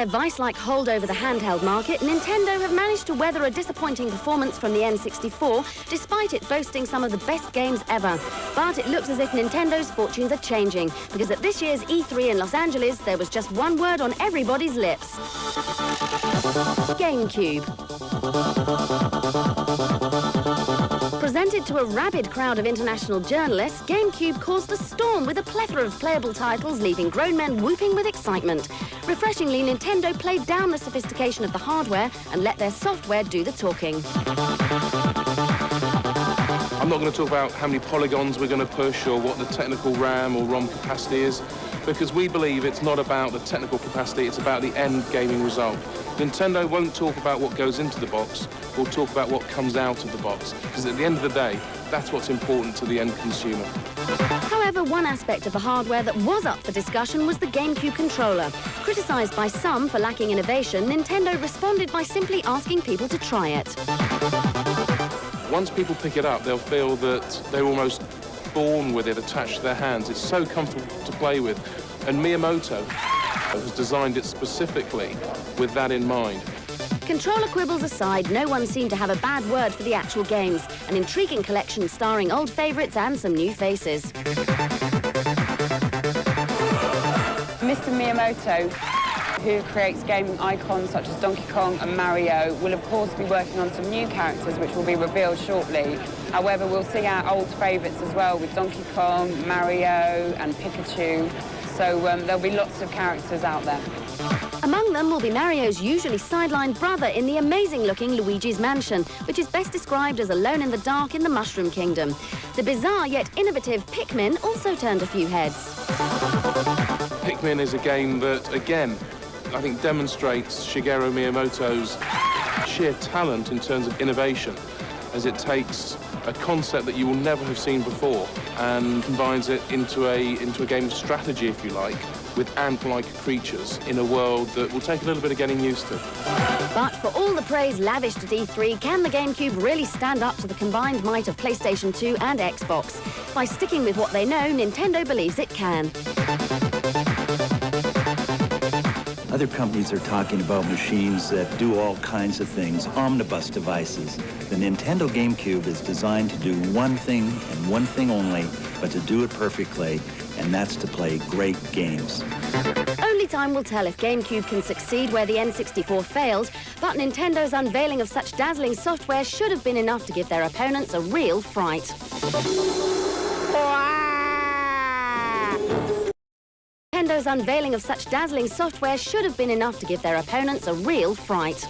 their vice-like hold over the handheld market, Nintendo have managed to weather a disappointing performance from the N64, despite it boasting some of the best games ever. But it looks as if Nintendo's fortunes are changing, because at this year's E3 in Los Angeles, there was just one word on everybody's lips. Gamecube. Presented to a rabid crowd of international journalists, Gamecube caused a storm with a plethora of playable titles, leaving grown men whooping with excitement. Refreshingly, Nintendo played down the sophistication of the hardware and let their software do the talking. I'm not going to talk about how many polygons we're going to push or what the technical RAM or ROM capacity is, because we believe it's not about the technical capacity, it's about the end gaming result. Nintendo won't talk about what goes into the box, we'll talk about what comes out of the box, because at the end of the day, that's what's important to the end consumer. However, one aspect of the hardware that was up for discussion was the Gamecube controller. Criticised by some for lacking innovation, Nintendo responded by simply asking people to try it. Once people pick it up, they'll feel that they're almost born with it attached to their hands. It's so comfortable to play with. And Miyamoto has designed it specifically with that in mind. Controller quibbles aside, no one seemed to have a bad word for the actual games. An intriguing collection starring old favourites and some new faces. Mr. Miyamoto, who creates gaming icons such as Donkey Kong and Mario, will of course be working on some new characters which will be revealed shortly. However, we'll see our old favourites as well with Donkey Kong, Mario and Pikachu. So there'll be lots of characters out there. Among them will be Mario's usually sidelined brother in the amazing-looking Luigi's Mansion, which is best described as alone in the dark in the Mushroom Kingdom. The bizarre yet innovative Pikmin also turned a few heads. Pikmin is a game that, again, I think demonstrates Shigeru Miyamoto's sheer talent in terms of innovation, as it takes a concept that you will never have seen before and combines it into a game of strategy, if you like, with ant-like creatures in a world that will take a little bit of getting used to. But for all the praise lavished at E3, can the Gamecube really stand up to the combined might of PlayStation 2 and Xbox? By sticking with what they know, Nintendo believes it can. Other companies are talking about machines that do all kinds of things, omnibus devices. The Nintendo GameCube is designed to do one thing and one thing only, but to do it perfectly, and that's to play great games. Only time will tell if Gamecube can succeed where the N64 failed, but Nintendo's unveiling of such dazzling software should have been enough to give their opponents a real fright. Nintendo's unveiling of such dazzling software should have been enough to give their opponents a real fright.